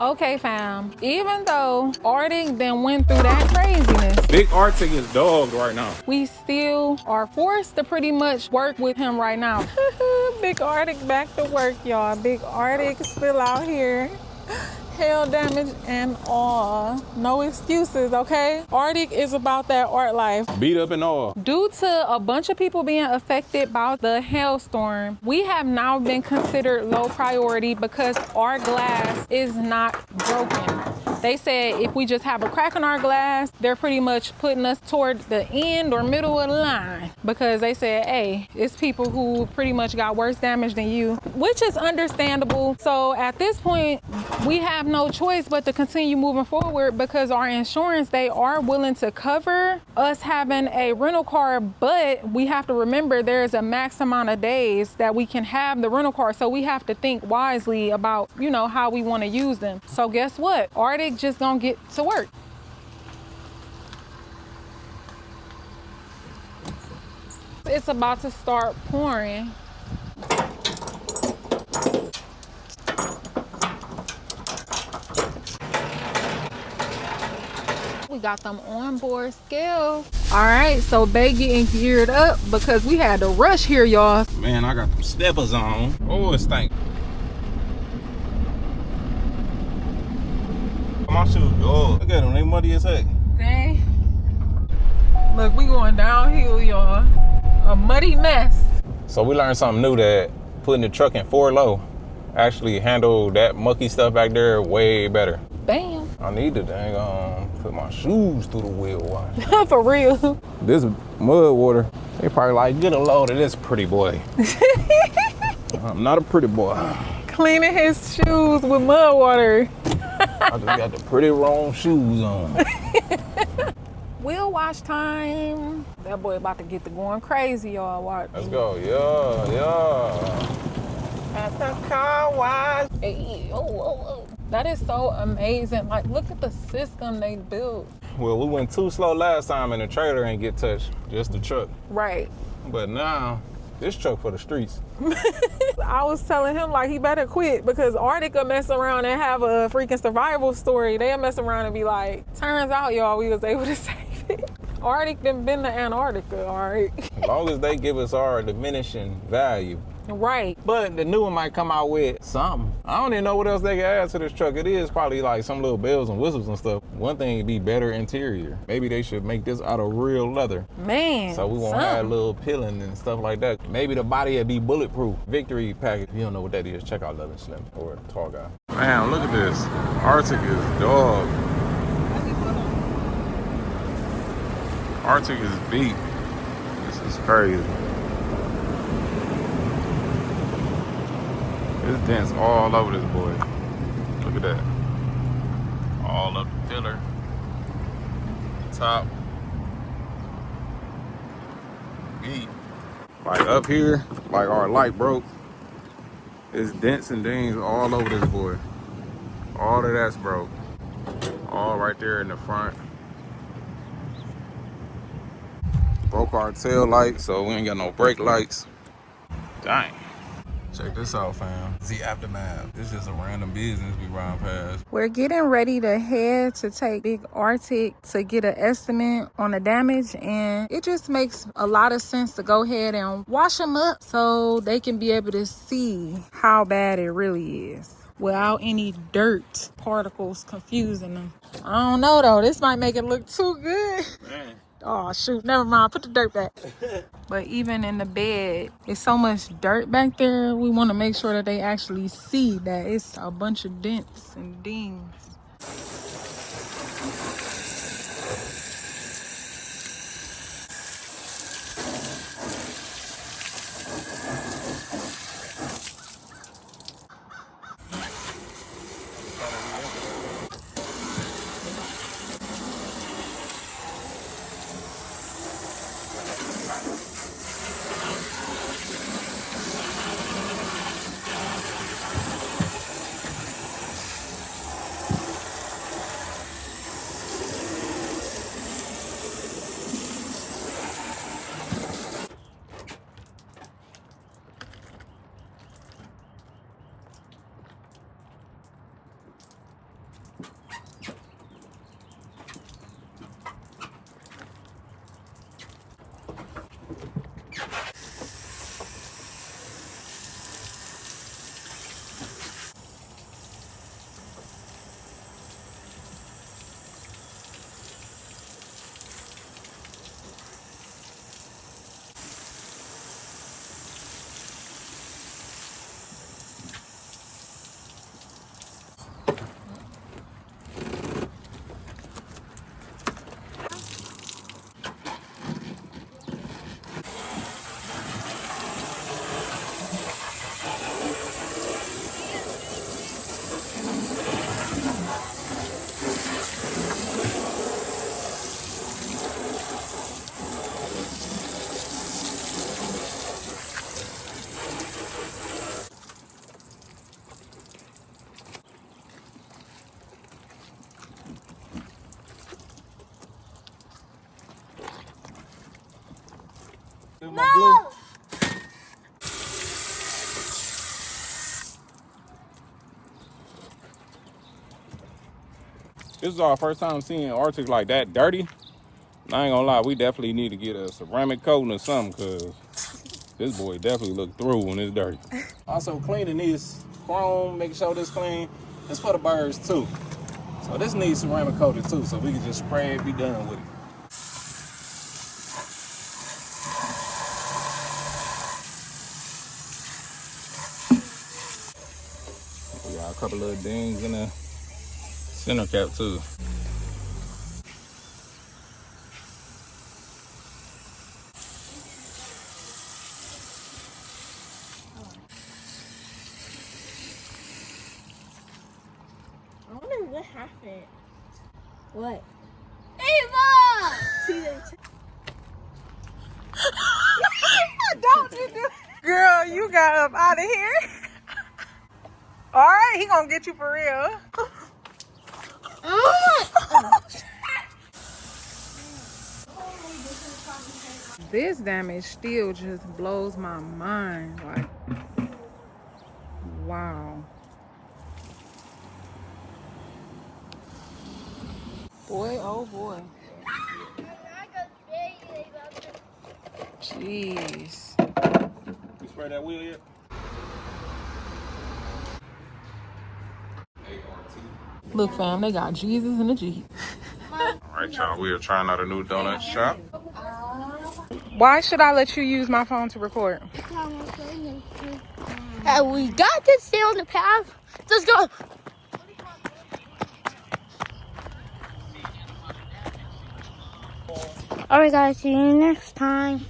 Okay, fam. Even though ARTTIC then went through that craziness, Big ARTTIC is dogged right now. we still are forced to pretty much work with him right now. Big ARTTIC back to work, y'all. Big ARTTIC still out here. Hail damage and all. No excuses, okay? ARTTIC is about that art life. Beat up and all. Due to a bunch of people being affected by the hailstorm, we have now been considered low priority because our glass is not broken. They said if we just have a crack in our glass, they're pretty much putting us toward the end or middle of the line, because they said, hey, it's people who pretty much got worse damage than you, which is understandable. So at this point, we have no choice but to continue moving forward, because our insurance, they are willing to cover us having a rental car, but we have to remember there's a max amount of days that we can have the rental car. So we have to think wisely about, you know, how we want to use them. So guess what? ARTTIC just gonna get to work. It's about to start pouring. We got them onboard scales. All right, so they getting geared up because we had to rush here, y'all. Man, I got them steppers on. Oh, it stink. My shoes, oh, look at them, they muddy as heck. Dang. Look, we going downhill, y'all. A muddy mess. So we learned something new, that putting the truck in 4 low actually handle that mucky stuff back there way better. Bam. I need to dang put my shoes through the wheel wash. For real. This mud water, they probably like, get a load of this pretty boy. I'm not a pretty boy. Cleaning his shoes with mud water. I just got the pretty wrong shoes on. Wheel wash time. That boy about to get to going crazy, y'all. Watch. Let's go, yeah. At the car wash. Hey, oh. That is so amazing. Like, look at the system they built. Well, we went too slow last time and the trailer ain't get touched, just the truck. Right. But now, this truck for the streets. I was telling him, like, he better quit, because ARTTIC will mess around and have a freaking survival story. They'll mess around and be like, turns out, y'all, we was able to save it. ARTTIC done been to Antarctica, all right? As long as they give us our diminishing value. Right. But the new one might come out with something. I don't even know what else they can add to this truck. It is probably like some little bells and whistles and stuff. One thing would be better interior. Maybe they should make this out of real leather. Man. So we won't have little peeling and stuff like that. Maybe the body would be bulletproof. Victory package. If you don't know what that is, check out Leather Slim or Tall Guy. Man, look at this. ARTTIC is dog. ARTTIC is beat. This is crazy. There's dents all over this boy. Look at that. All up the pillar. Top. Beat. Like up here, like our light broke. There's dents and dings all over this boy. All of that's broke. All right there in the front. Broke our tail light, so we ain't got no brake lights. Dang. Check this out, fam. The aftermath. This is just a random business we ride past. We're getting ready to head to take Big ARTTIC to get an estimate on the damage, and it just makes a lot of sense to go ahead and wash them up so they can be able to see how bad it really is without any dirt particles confusing them. I don't know though, this might make it look too good. Man. Oh shoot, never mind, put the dirt back. But even in the bed, it's so much dirt back there. We want to make sure that they actually see that it's a bunch of dents and dings. No! This is our first time seeing ARTTIC like that dirty. I ain't gonna lie, we definitely need to get a ceramic coating or something, cause this boy definitely look through when it's dirty. Also cleaning this chrome, making sure this clean. This for the birds too. So this needs ceramic coating too, so we can just spray it, be done with it. We got a couple of dings in the center cap too. I wonder what happened. What? Ava! See that? Don't you do Girl, you got up out of here. All right, he gonna get you for real. This damage still just blows my mind. Like, wow. Boy, oh boy. Jeez. You spray that wheel yet? ARTT. Look, fam, they got Jesus in the Jeep. All right, y'all. We are trying out a new donut shop. Why should I let you use my phone to record? We got to stay on the path. Let's go. Alright guys, see you next time.